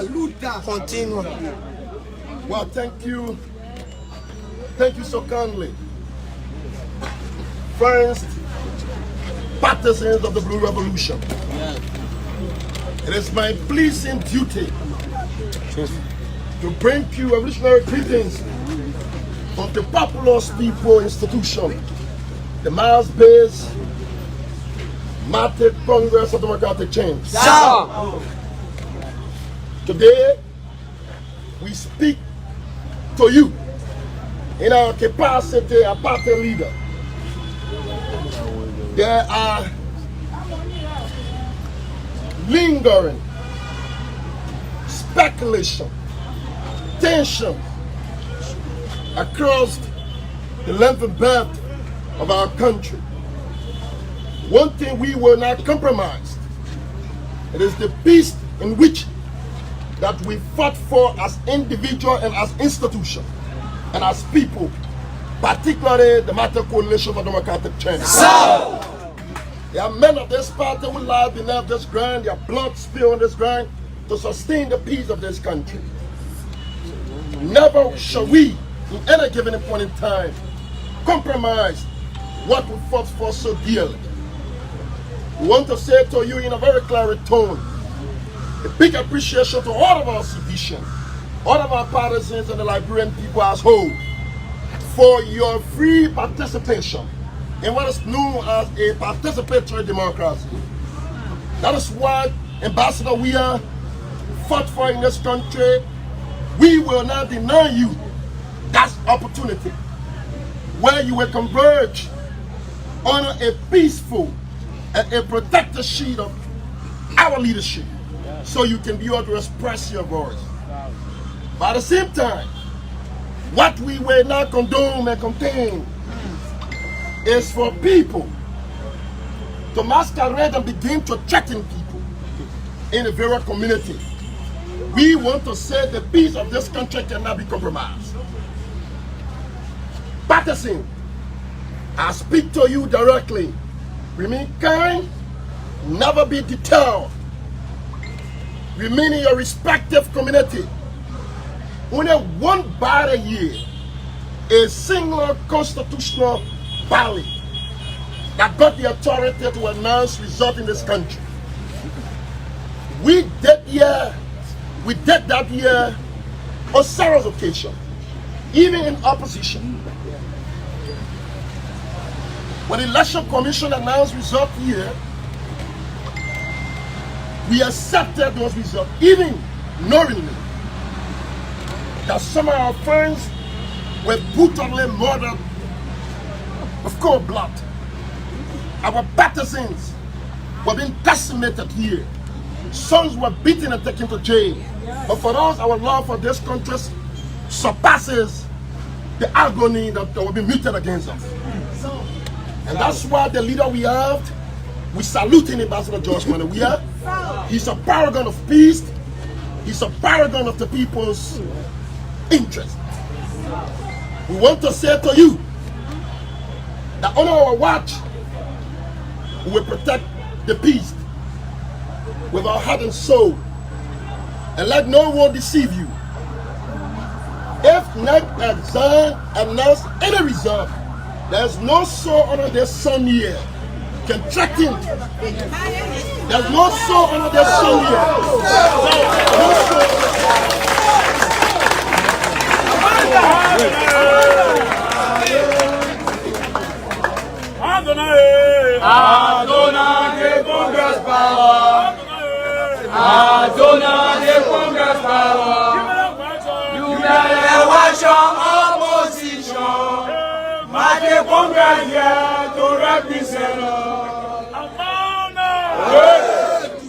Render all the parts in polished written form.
militaire. Continue. Well, thank you. Thank you so kindly. Friends, partisans of the Blue Revolution. It is my pleasing duty to bring you revolutionary greetings of the Populous People Institution, the mass-based Market Congress of Democratic Change. Today, we speak to you in our capacity as party leader. There are lingering speculation, tension across the length and breadth of our country. One thing we will not compromise, it is the peace in which that we fought for as individuals and as institutions and as people, particularly the Market Coalition for Democratic Change. There are men of this party who lie beneath this ground, their blood spilled on this ground to sustain the peace of this country. Never shall we, in any given point in time, compromise what we fought for so dearly. We want to say to you in a very clear tone, a big appreciation to all of our citizens, all of our partisans and the Liberian people as whole, for your free participation in what is known as a participatory democracy. That is what, Ambassador, we are fought for in this country. We will not deny you that opportunity where you will converge on a peaceful and a protected sheet of our leadership so you can be able to express your voice. But at the same time, what we will not condone and contain is for people to masquerade and begin to threaten people in the various community. We want to say the peace of this country cannot be compromised. Partisans, I speak to you directly. Remain kind, never be deterred. Remain in your respective community. Only one bad a year, a single constitutional body that got the authority to announce results in this country. We did that year on several occasions, even in opposition. When the Election Commission announced results here, we accepted those results, even knowingly that some of our friends were brutally murdered of cold blood. Our partisans were being decimated here. Sons were beaten and taken to jail. But for us, our love for this country surpasses the agony that will be meted against us. And that's why the leader we have, we salute in Ambassador George Manawia. He's a paragon of peace. He's a paragon of the people's interest. We want to say to you that on our watch, we will protect the peace with our heart and soul, and let no one deceive you. If next exam announce any result, there's no soul under the sun here can threaten. There's no soul under the sun here. Adonai, Congress power. Adonai, Congress power. You may watch your opposition. Market Congress here to represent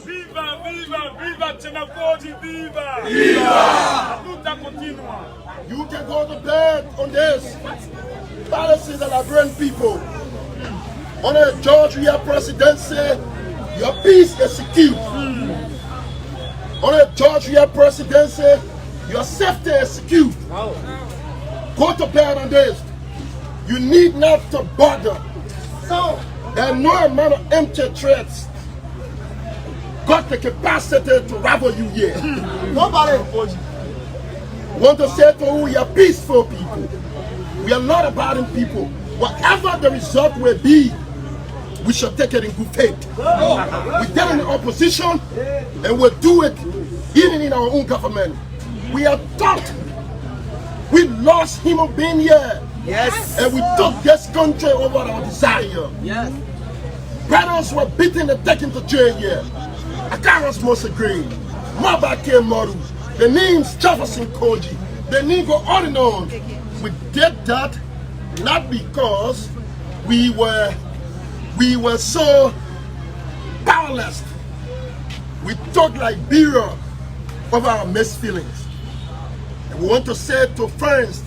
Viva, viva, viva, Senatorial, viva! Viva! Luta continua. You can go to bed on this. Policies of the Liberian people. Under the Georgia presidency, your peace is secure. Under the Georgia presidency, your safety is secure. go to bed on this. You need not to bother. There are no amount of empty threats got the capacity to rival you here. Nobody. I want to say to you, we are peaceful people. We are not abiding people. Whatever the result will be, we shall take it in good faith. We did in the opposition, and we'll do it even in our own government. We are taught. We lost human being here. Yes. And we took this country over our desire. Yes. Brothers were beaten and taken to jail here. Akaras Mosegreen, Mabake Moru, the name's Jefferson Koijee, the name go on and on. We did that not because we were so powerless. We took Liberia over our mixed feelings. And we want to say to friends,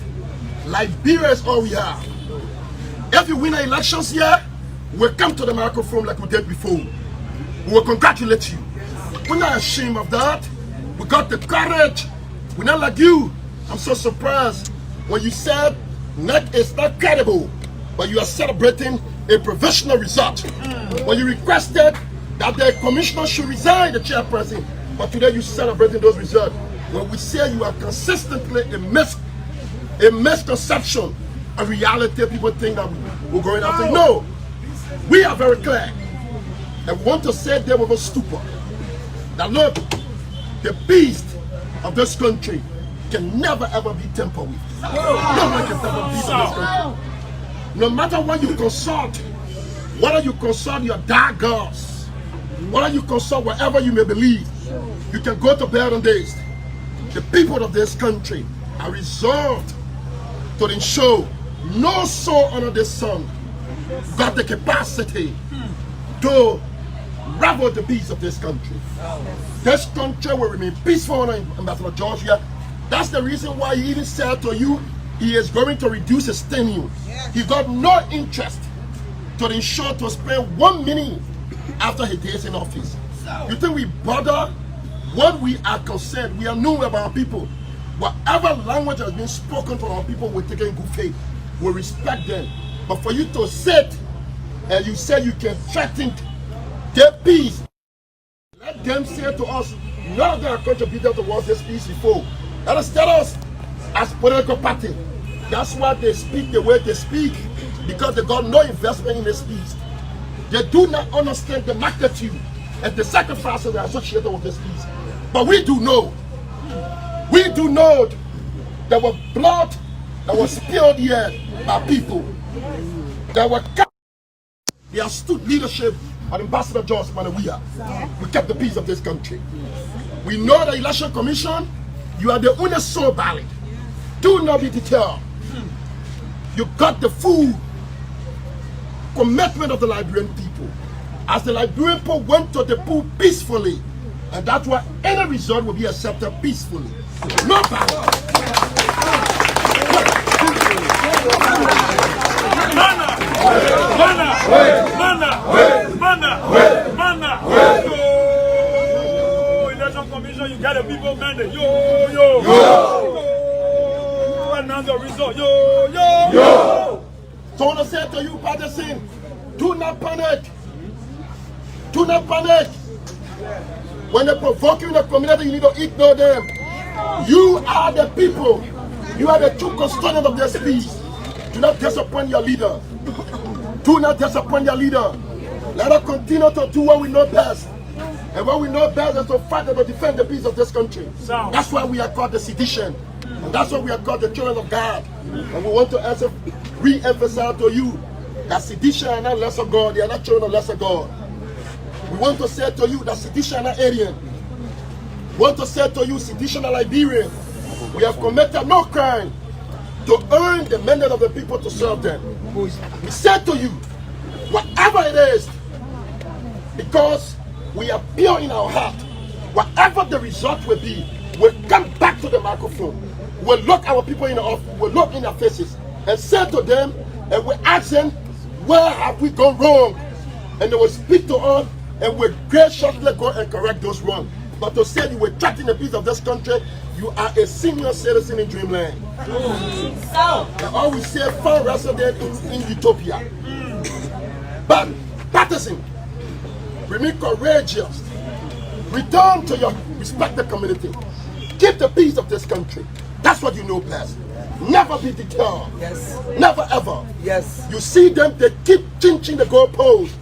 Liberia is all we have. If you win the elections here, we'll come to the microphone like we did before. We will congratulate you. We're not ashamed of that. We got the courage. We're not like you. I'm so surprised when you said it's not credible, but you are celebrating a professional result. When you requested that the commissioner should resign, the chairperson, but today you're celebrating those results. When we say you are consistently a misconception of reality, people think that we're going after. No, we are very clear. And we want to say there with a stupor that look, the beast of this country can never ever be tampered with. No one can ever be beast of this country. No matter what you consult, whether you consult your dark gods, whether you consult whatever you may believe, you can go to bed on this. The people of this country are resolved to ensure no soul under the sun got the capacity to rival the beast of this country. This country will remain peaceful in Ambassador Georgia. That's the reason why he even said to you he is going to reduce his tenure. He got no interest to ensure to spend 1 minute after he days in office. You think we bother? When we are concerned, we are known about our people. Whatever language has been spoken to our people, we take it in good faith. We respect them. But for you to sit and you say you can threaten their peace, let them say to us, none of them are contributed towards this peace before. Let us tell us as political party. That's why they speak the way they speak, because they got no investment in this peace. They do not understand the magnitude and the sacrifices that are associated with this peace. But we do know. We do know there was blood that was spilled here by people. There were the astute leadership of Ambassador George Manawia. We kept the peace of this country. We know the election commission, you are the only soul ballot. Do not be deterred. You got the full commitment of the Liberian people. As the Liberian people went to the pool peacefully, and that's why any result will be accepted peacefully. No power. Election commission, you got the people mandate. Yo. Announce the result. Yo. So I want to say to you, Patterson, do not panic. Do not panic. When they provoke you in the community, you need to ignore them. You are the people. You are the true custodian of this peace. Do not disappoint your leader. Do not disappoint your leader. Let us continue to do what we know best. And what we know best is to fight and to defend the peace of this country. That's why we are called the sedition. And that's why we are called the children of God. And we want to re-emphasize to you that sedition are not lesser God. They are not children of lesser God. We want to say to you that sedition are not Aryan. We want to say to you, sedition are Liberian. We have committed no crime to earn the mandate of the people to serve them. We say to you, whatever it is, because we are pure in our heart, whatever the result will be, we'll come back to the microphone. We'll look our people in the office, we'll look in their faces and say to them, and we'll ask them, where have we gone wrong? And they will speak to us, and we'll graciously go and correct those wrong. But to say you were threatening the peace of this country, you are a senior citizen in dreamland. I always say found resident in utopia. But Patterson, remain courageous. Return to your respected community. Keep the peace of this country. That's what you know best. Never be deterred. Yes. Never ever. Yes. You see them, they keep changing the goalposts.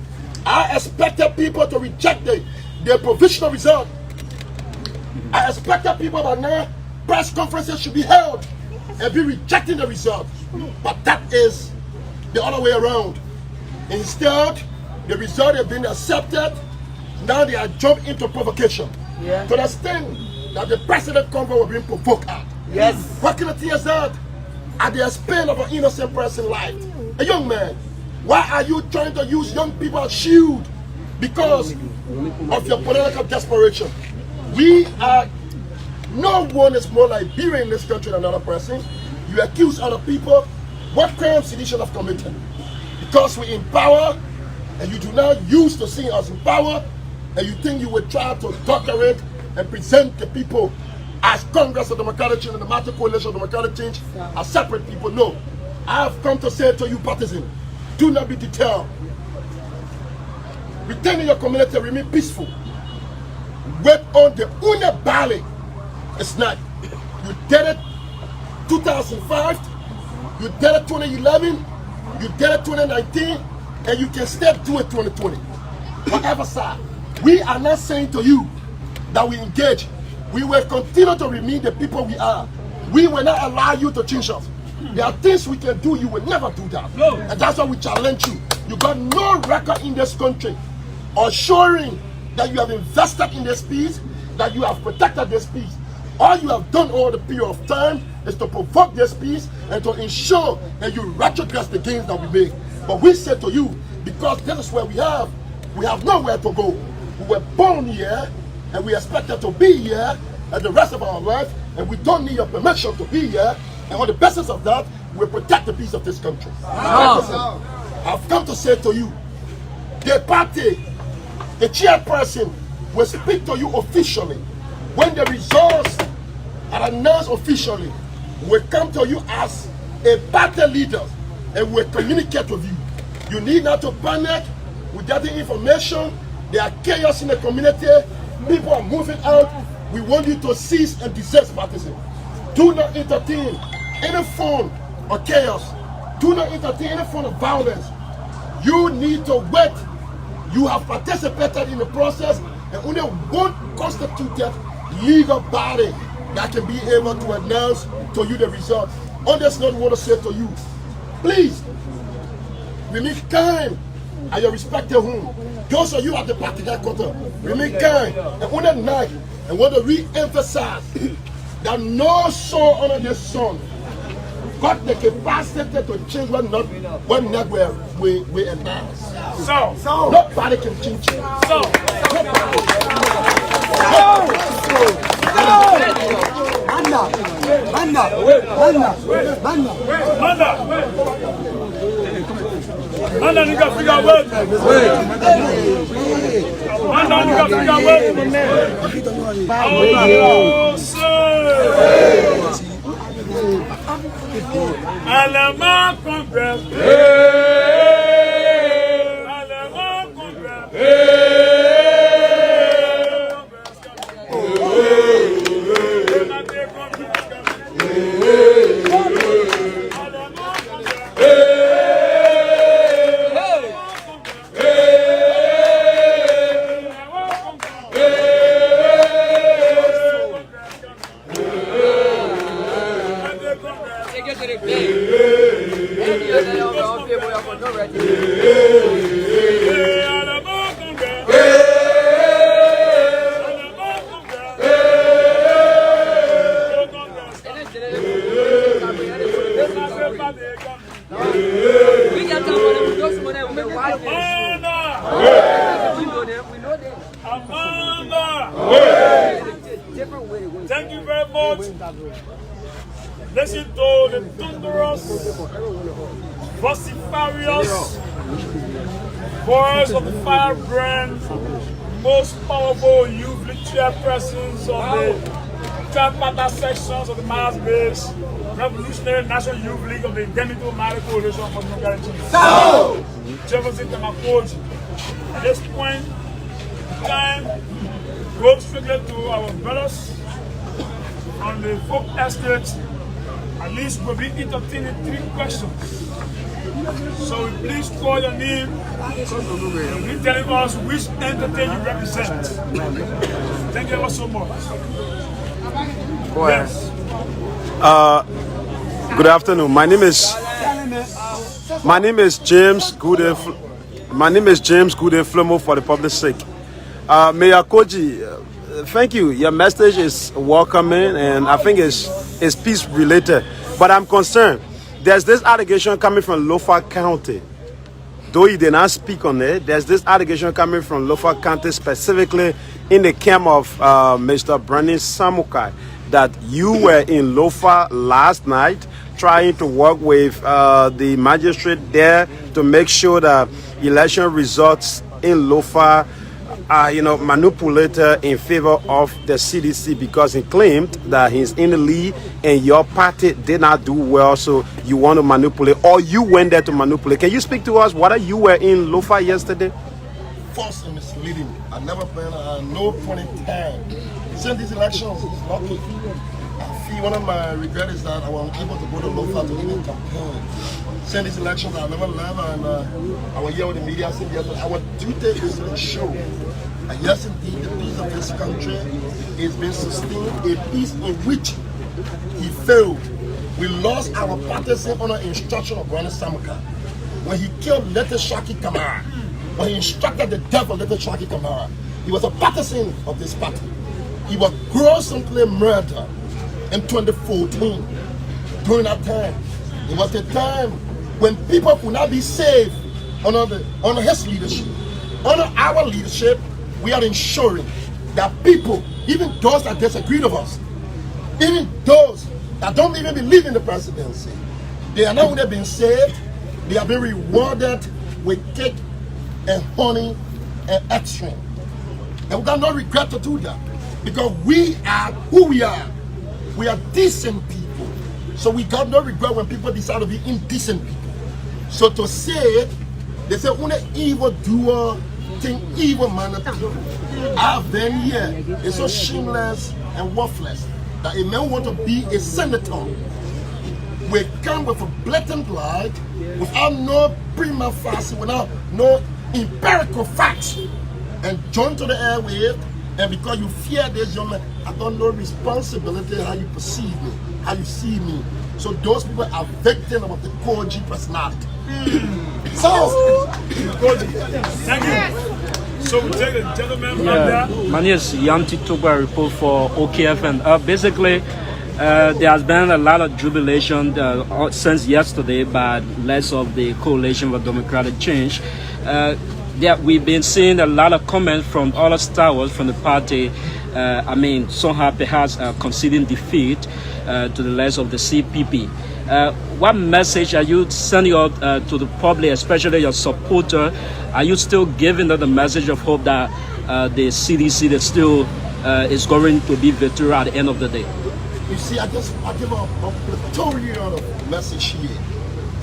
I expected people to reject their provisional result. I expected people by now, press conferences should be held and be rejecting the result. But that is the other way around. Instead, the result has been accepted. Now they are jumping into provocation. Yeah. To the extent that the president convoy was being provoked at. Yes. What kind of thing is that? At the expense of an innocent person's life. A young man, why are you trying to use young people as shield? Because of your political desperation. No one is more Liberian in this country than another person. You accuse other people. What crimes did you have committed? Because we're in power, and you do not use to see us in power, and you think you will try to decorate and present the people as Congress of Democratic Change and the Martin Coalition of Democratic Change as separate people. No. I have come to say to you, partisan, do not be deterred. Return in your community, remain peaceful. Wait on the Unabali. It's not. You did it 2005, you did it 2011, you did it 2019, and you can still do it 2020. Whatever side. We are not saying to you that we engage. We will continue to remain the people we are. We will not allow you to change us. There are things we can do, you will never do that. No. And that's why we challenge you. You got no record in this country assuring that you have invested in this peace, that you have protected this peace. All you have done over the period of time is to provoke this peace and to ensure that you retrogress the gains that we make. But we say to you, because this is where we have nowhere to go. We were born here, and we expected to be here and the rest of our life, and we don't need your permission to be here. And on the basis of that, we protect the peace of this country. I've come to say to you, the party, the chairperson will speak to you officially. When the results are announced officially, we'll come to you as a party leader and we'll communicate with you. You need not to panic with that information. There are chaos in the community. People are moving out. We want you to cease and desist, partisan. Do not entertain any form of chaos. Do not entertain any form of violence. You need to wait. You have participated in the process, and only one constituted legal body that can be able to announce to you the results. On this note, we want to say to you, please, remain kind at your respective home. Those of you at the party headquarters, remain kind. And on that night, I want to re-emphasize that no soul under this sun got the capacity to change what we announce. So nobody can change it. Manda nigga figure out. Manda nigga figure out. Allemand Congress. Allemand Congress. Thank you very much. Listen to the thunderous, vociferous voice of the firebrand, most powerful youth chairpersons of the tripartite sections of the Mass Base Revolutionary National Youth League of the Identical Marriage Coalition for Democratic Change. Jefferson Koijee. At this point in time, go strictly to our brothers on the folk estate. At least we'll be entertaining 3 questions. So please call your name and be telling us which entity you represent. Thank you ever so much. Go ahead. Yes. Good afternoon. My name is James Koijee. My name is James Koijee Flomo for the public sake. Mayor Koijee, thank you. Your message is welcoming, and I think it's peace related. But I'm concerned. There's this allegation coming from Lofa County. Though you did not speak on it, there's this allegation coming from Lofa County, specifically in the camp of Mr. Brandon Samukai, that you were in Lofa last night trying to work with the magistrate there to make sure that election results in Lofa are, manipulated in favor of the CDC, because he claimed that he's in the lead and your party did not do well, so you want to manipulate, or you went there to manipulate. Can you speak to us whether you were in Lofa yesterday? False and misleading. I've never been at no point in time. Since these elections, it's lucky. I feel one of my regrets is that I was able to go to Lofa to even campaign. Since these elections, I never left, and I was here with the media saying yes, our duty is to ensure. And yes, indeed, the peace of this country is being sustained, a peace in which he failed. We lost our partisan under instruction of Brandon Samukai. When he killed Lete Shaki Kamara, when he instructed the devil Lete Shaki Kamara, he was a partisan of this party. He was grossly murdered in 2014. During that time, it was the time when people could not be saved under his leadership. Under our leadership, we are ensuring that people, even those that disagree with us, even those that don't even believe in the presidency, they are not only being saved, they are being rewarded with cake and honey and extra. And we got no regret to do that, because we are who we are. We are decent people. So we got no regret when people decide to be indecent people. So to say, they say, only evil doer think evil manner people. I've been here. It's so shameless and worthless that a man want to be a senator. We come with a blatant lie, without no prima facie, without no empirical facts, and join to the airwave. And because you fear this young man, I don't know responsibility how you perceive me, how you see me. So those people are victims of the Koijee personality. So, Thank you. So we take the gentleman back there. My name is Yanti Tugba, report for OKFN. Basically, there has been a lot of jubilation since yesterday by less of the Coalition for Democratic Change. We've been seeing a lot of comments from other stars from the party. Somehow perhaps conceding defeat to the less of the CPP. What message are you sending out to the public, especially your supporter? Are you still giving them the message of hope that the CDC that still is going to be victorious at the end of the day? you see, I give a plethora of message here.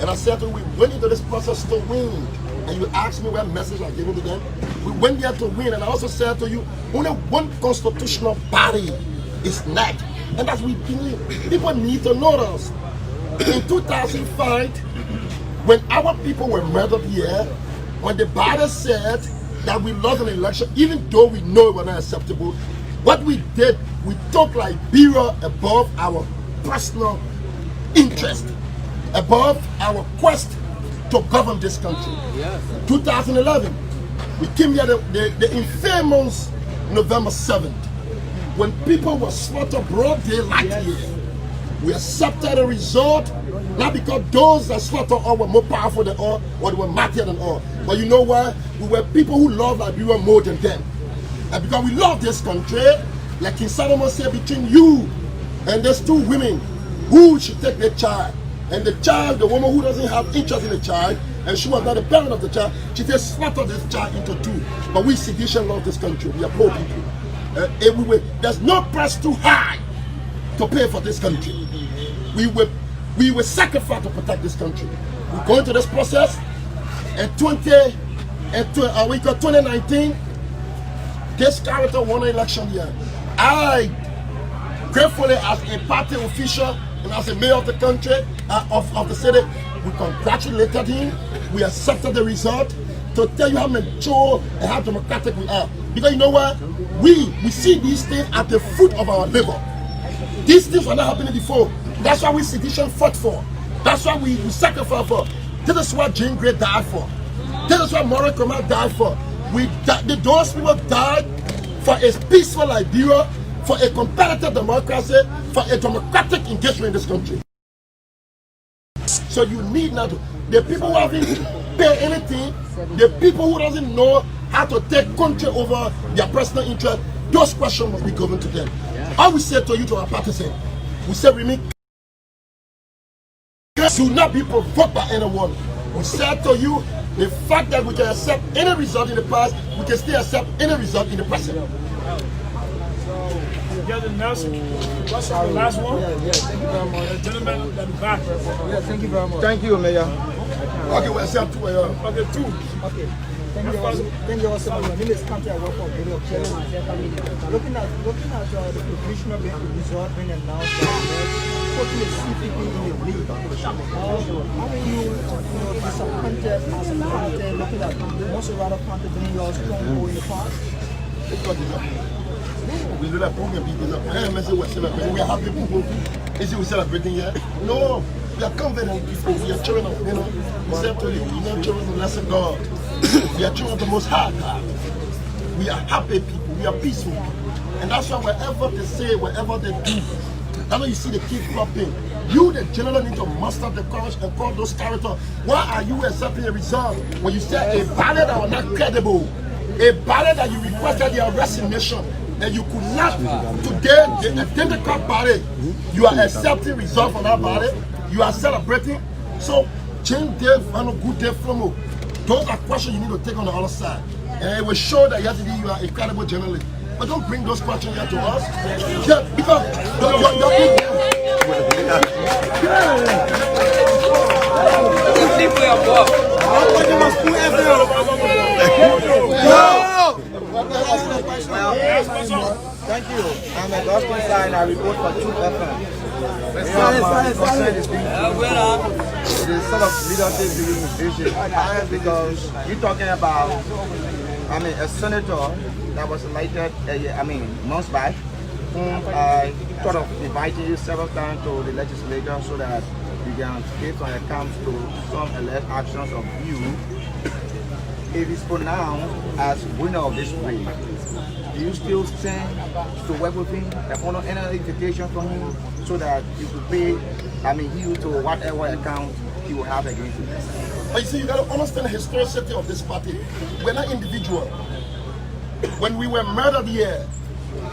And I said to you, we went into this process to win. And you asked me what message I gave to them. We went there to win. And I also said to you, only one constitutional body is next. And that's what we believe. People need to know us. In 2005, when our people were murdered here, when the body said that we lost an election, even though we know it was not acceptable, what we did, we took Liberia above our personal interest, above our quest to govern this country. Yes. 2011, we came here the infamous November 7th, when people were slaughtered broad daylight here. We accepted the result, not because those that slaughtered all were more powerful than all, or they were mightier than all. But you know why? We were people who loved Liberia more than them. And because we love this country, like King Solomon said, between you and these two women, who should take their child? And the child, the woman who doesn't have interest in the child, and she was not the parent of the child, she just slaughtered this child into two. But we Sidician love this country. We are poor people. There's no price too high to pay for this country. We will sacrifice to protect this country. We go into this process. In 2019, this character won an election year. I, gratefully as a party official and as a mayor of the country, of the city, we congratulated him. We accepted the result to tell you how mature and how democratic we are. Because you know what? We see these things at the fruit of our labor. These things were not happening before. That's why we sedition fought for. That's why we sacrifice for. This is what Jane Grey died for. This is what Maurice Nkrumah died for. Those people died for a peaceful Liberia, for a competitive democracy, for a democratic engagement in this country. So you need not to. The people who haven't paid anything, the people who doesn't know how to take country over their personal interest, those questions must be given to them. I will say to you, to our partisans, we say we should not be provoked by anyone. We said to you, the fact that we can accept any result in the past, we can still accept any result in the present. Together, Nelson. What's the last one? Thank you very much. The gentleman at the back. Yeah, thank you very much. Thank you, Mayor. Okay, we accept two. Okay, two. Okay. Thank you also. Thank you also. My name is Kante. I work for Bureau of Chairman. Looking at the provisional result being announced by putting the CPP in the lead. How are you disappointed as a party looking at most of the party being your stronghold in the past? We know that program people are celebrating. We are happy people. Is it we celebrating here? No, we are confident people. We are children of, we said to you, we are children of the lesser God. We are children of the Most High God. We are happy people. We are peaceful people. And that's why whatever they say, whatever they do, that's why you see the keep cropping. You, the general, need to muster the courage and call those characters. Why are you accepting a result when you say a ballot that was not credible? A ballot that you requested their resignation, and you could not, today, the identical ballot, you are accepting result from that ballot, you are celebrating. So, change day and a good day from you. Those are questions you need to take on the other side. And it will show that yesterday you are a credible journalist. But don't bring those questions here to us. Yeah, because Thank you. I'm a gospel sign. I report for 2FM. It is sort of leadership vision because you're talking about, a senator that was elected, months back, whom I sort of invited you several times to the legislature so that you can give some accounts to some elect actions of you. If it's pronounced as winner of this race, do you still stand to work with him and honor any invitation from him so that you could pay, you to whatever account he will have against you? But you see, you got to understand the historicity of this party. We're not individual. When we were murdered here,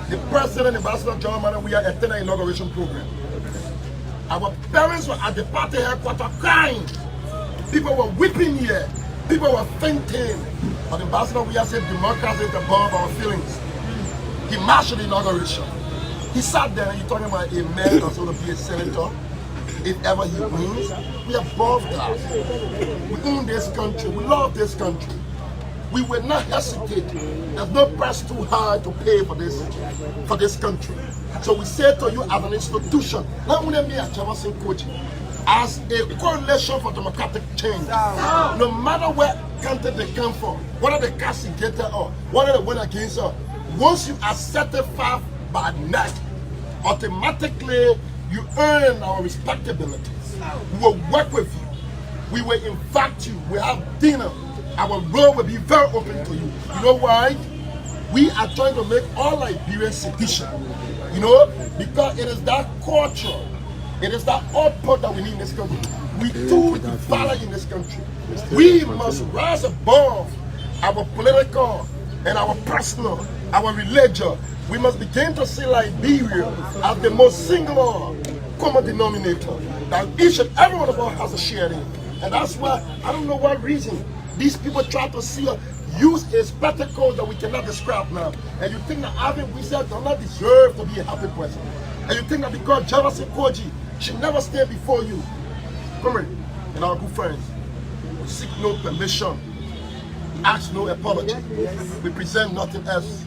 the president, Ambassador John Madden, we had a 10th inauguration program. Our parents were at the party headquarters crying. People were weeping here. People were fainting. But Ambassador, we have said democracy is above our feelings. He marched at the inauguration. He sat there and you're talking about a man that's going to be a senator. If ever he wins, we are above that. We own this country. We love this country. We will not hesitate. There's no price too high to pay for this country. So we say to you as an institution, not only me as Jefferson Koijee, as a coalition for democratic change, no matter where country they come from, whether they castigated or whether they went against us, once you are certified by NEC, automatically you earn our respectability. We will work with you. We will invite you. We have dinner. Our road will be very open to you. You know why? We are trying to make all Liberians sedition. Because it is that culture, it is that output that we need in this country. We too divided in this country. We must rise above our political and our personal, our religion. We must begin to see Liberia as the most singular common denominator that each and every one of us has a share in. And that's why, I don't know what reason, these people try to see us use a spectacle that we cannot describe now. And you think that having wizards do not deserve to be a happy person. And you think that because Jefferson Koijee should never stay before you. Come here, and our good friends, we seek no permission, we ask no apology, we present nothing else.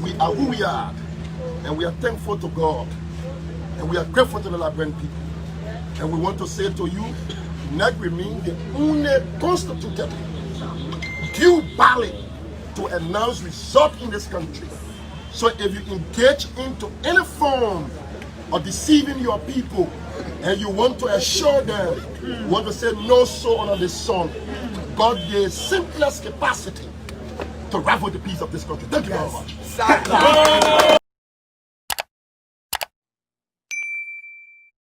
We are who we are, and we are thankful to God, and we are grateful to the Liberian people. And we want to say to you, NEC remains the only constituted due ballot to announce result in this country. So if you engage into any form of deceiving your people and you want to assure them, you want to say no so under the sun, God the simplest capacity to ravel the peace of this country. Thank you very much.